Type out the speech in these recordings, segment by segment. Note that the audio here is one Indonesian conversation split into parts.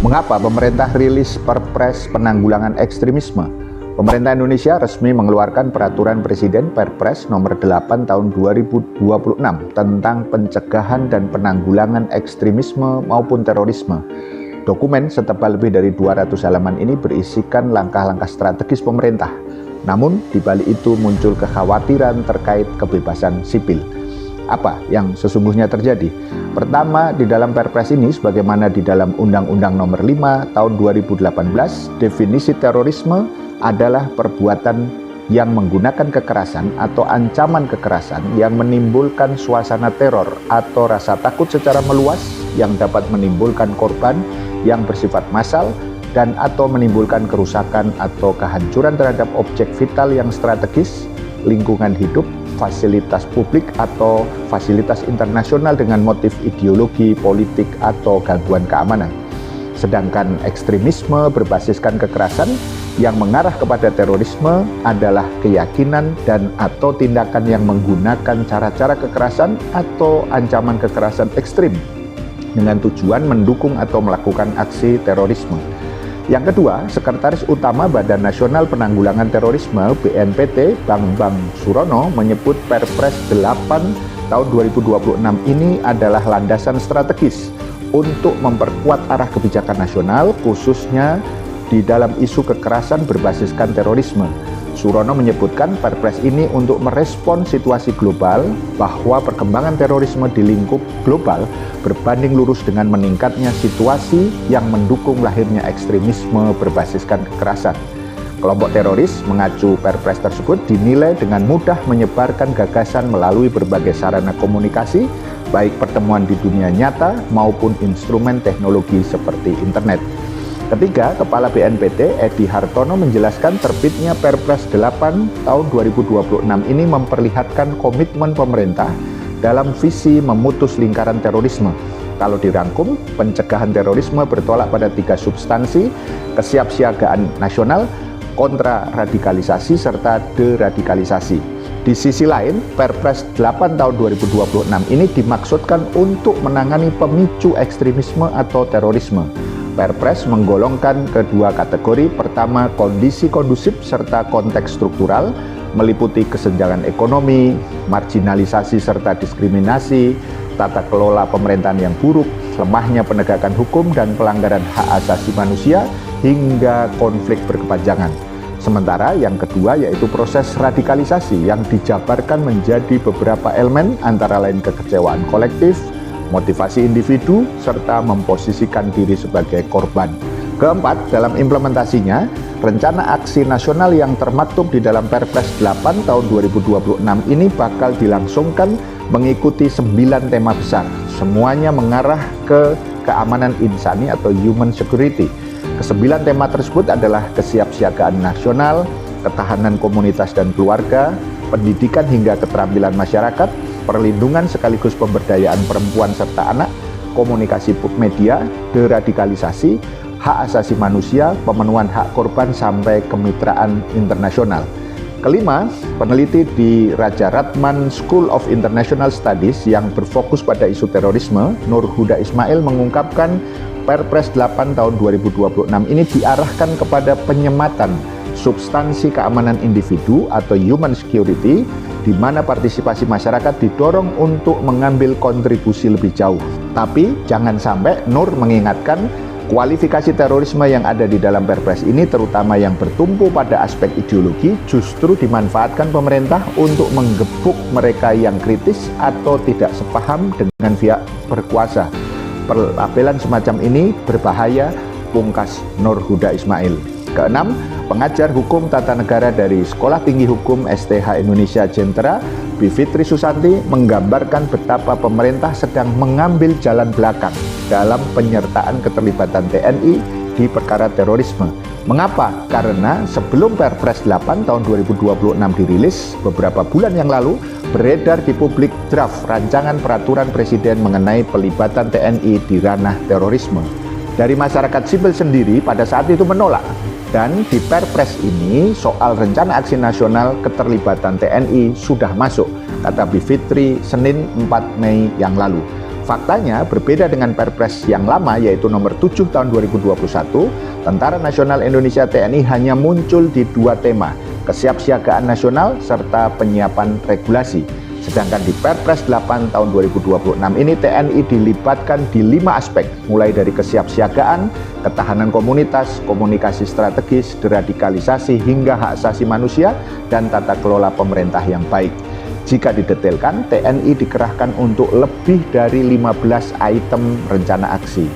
Mengapa pemerintah rilis Perpres penanggulangan ekstremisme? Pemerintah Indonesia resmi mengeluarkan peraturan Presiden Perpres nomor 8 tahun 2026 tentang pencegahan dan penanggulangan ekstremisme maupun terorisme. Dokumen setebal lebih dari 200 halaman ini berisikan langkah-langkah strategis pemerintah. Namun, di balik itu muncul kekhawatiran terkait kebebasan sipil. Apa yang sesungguhnya terjadi? Pertama, di dalam Perpres ini, sebagaimana di dalam Undang-Undang Nomor 5 Tahun 2018, definisi terorisme adalah perbuatan yang menggunakan kekerasan atau ancaman kekerasan yang menimbulkan suasana teror atau rasa takut secara meluas yang dapat menimbulkan korban yang bersifat massal dan atau menimbulkan kerusakan atau kehancuran terhadap objek vital yang strategis, lingkungan hidup, fasilitas publik atau fasilitas internasional dengan motif ideologi, politik, atau gangguan keamanan. Sedangkan ekstremisme berbasiskan kekerasan yang mengarah kepada terorisme adalah keyakinan dan atau tindakan yang menggunakan cara-cara kekerasan atau ancaman kekerasan ekstrim dengan tujuan mendukung atau melakukan aksi terorisme. Yang kedua, Sekretaris Utama Badan Nasional Penanggulangan Terorisme (BNPT) Bambang Surono menyebut Perpres 8 tahun 2026 ini adalah landasan strategis untuk memperkuat arah kebijakan nasional, khususnya di dalam isu kekerasan berbasiskan terorisme. Surono menyebutkan Perpres ini untuk merespon situasi global bahwa perkembangan terorisme di lingkup global berbanding lurus dengan meningkatnya situasi yang mendukung lahirnya ekstremisme berbasiskan kekerasan. Kelompok teroris mengacu Perpres tersebut dinilai dengan mudah menyebarkan gagasan melalui berbagai sarana komunikasi, baik pertemuan di dunia nyata maupun instrumen teknologi seperti internet. Ketiga, Kepala BNPT Edi Hartono menjelaskan terbitnya Perpres 8 tahun 2026 ini memperlihatkan komitmen pemerintah dalam visi memutus lingkaran terorisme. Kalau dirangkum, pencegahan terorisme bertolak pada 3 substansi: kesiapsiagaan nasional, kontraradikalisasi, serta deradikalisasi. Di sisi lain, Perpres 8 tahun 2026 ini dimaksudkan untuk menangani pemicu ekstremisme atau terorisme. Perpres menggolongkan kedua kategori. Pertama, kondisi kondusif serta konteks struktural, meliputi kesenjangan ekonomi, marginalisasi serta diskriminasi, tata kelola pemerintahan yang buruk, lemahnya penegakan hukum dan pelanggaran hak asasi manusia, hingga konflik berkepanjangan. Sementara yang kedua yaitu proses radikalisasi yang dijabarkan menjadi beberapa elemen, antara lain kekecewaan kolektif, motivasi individu, serta memposisikan diri sebagai korban. Keempat, dalam implementasinya, rencana aksi nasional yang termaktub di dalam Perpres 8 tahun 2026 ini bakal dilangsungkan mengikuti 9 tema besar. Semuanya mengarah ke keamanan insani atau human security. Kesembilan tema tersebut adalah kesiapsiagaan nasional, ketahanan komunitas dan keluarga, pendidikan hingga keterampilan masyarakat, perlindungan sekaligus pemberdayaan perempuan serta anak, komunikasi media, deradikalisasi, hak asasi manusia, pemenuhan hak korban, sampai kemitraan internasional. Kelima, peneliti di Raja Ratman School of International Studies yang berfokus pada isu terorisme, Nur Huda Ismail, mengungkapkan Perpres 8 tahun 2026 ini diarahkan kepada penyematan substansi keamanan individu atau human security, di mana partisipasi masyarakat didorong untuk mengambil kontribusi lebih jauh. Tapi jangan sampai Nur mengingatkan kualifikasi terorisme yang ada di dalam Perpres ini, terutama yang bertumpu pada aspek ideologi, justru dimanfaatkan pemerintah untuk menggebuk mereka yang kritis atau tidak sepaham dengan pihak berkuasa. Pelabelan semacam ini berbahaya, pungkas Nur Huda Ismail. Keenam, pengajar hukum tata negara dari Sekolah Tinggi Hukum STH Indonesia Jentera, Bivitri Susanti, menggambarkan betapa pemerintah sedang mengambil jalan belakang dalam penyertaan keterlibatan TNI di perkara terorisme. Mengapa? Karena sebelum Perpres 8 tahun 2026 dirilis, beberapa bulan yang lalu beredar di publik draft rancangan peraturan presiden mengenai pelibatan TNI di ranah terorisme. Dari masyarakat sipil sendiri pada saat itu menolak. Dan di Perpres ini soal rencana aksi nasional keterlibatan TNI sudah masuk, kata Bivitri Senin 4 Mei yang lalu. Faktanya berbeda dengan Perpres yang lama yaitu nomor 7 tahun 2021, Tentara Nasional Indonesia TNI hanya muncul di 2 tema, kesiapsiagaan nasional serta penyiapan regulasi. Sedangkan di Perpres 8 tahun 2026 ini TNI dilibatkan di 5 aspek, mulai dari kesiapsiagaan, ketahanan komunitas, komunikasi strategis, deradikalisasi hingga hak asasi manusia, dan tata kelola pemerintah yang baik. Jika didetailkan, TNI dikerahkan untuk lebih dari 15 item rencana aksi.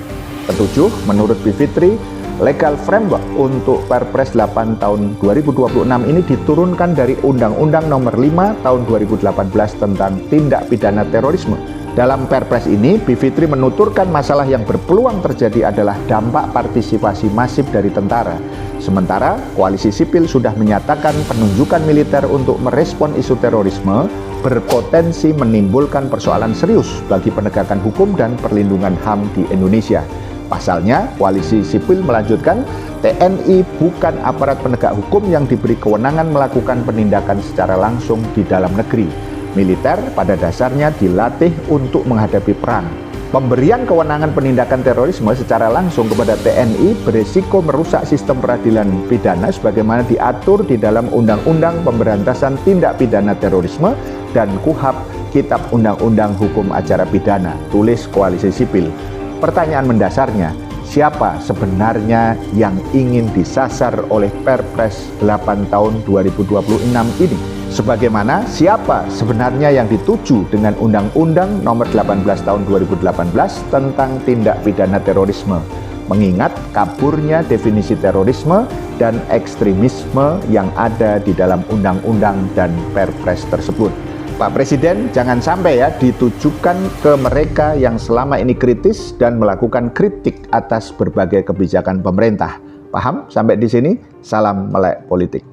Ketujuh, menurut Bivitri, legal framework untuk Perpres 8 tahun 2026 ini diturunkan dari Undang-Undang Nomor 5 tahun 2018 tentang tindak pidana terorisme. Dalam Perpres ini, Bivitri menuturkan masalah yang berpeluang terjadi adalah dampak partisipasi masif dari tentara. Sementara, koalisi sipil sudah menyatakan penunjukan militer untuk merespon isu terorisme berpotensi menimbulkan persoalan serius bagi penegakan hukum dan perlindungan HAM di Indonesia. Pasalnya, koalisi sipil melanjutkan, TNI bukan aparat penegak hukum yang diberi kewenangan melakukan penindakan secara langsung di dalam negeri. Militer pada dasarnya dilatih untuk menghadapi perang. Pemberian kewenangan penindakan terorisme secara langsung kepada TNI berisiko merusak sistem peradilan pidana sebagaimana diatur di dalam Undang-Undang Pemberantasan Tindak Pidana Terorisme dan KUHP, Kitab Undang-Undang Hukum Acara Pidana, tulis koalisi sipil. Pertanyaan mendasarnya, siapa sebenarnya yang ingin disasar oleh Perpres 8 tahun 2026 ini? Sebagaimana siapa sebenarnya yang dituju dengan Undang-Undang Nomor 18 tahun 2018 tentang tindak pidana terorisme, mengingat kaburnya definisi terorisme dan ekstremisme yang ada di dalam undang-undang dan Perpres tersebut. Pak Presiden jangan sampai ya ditujukan ke mereka yang selama ini kritis dan melakukan kritik atas berbagai kebijakan pemerintah. Paham sampai di sini? Salam melek politik.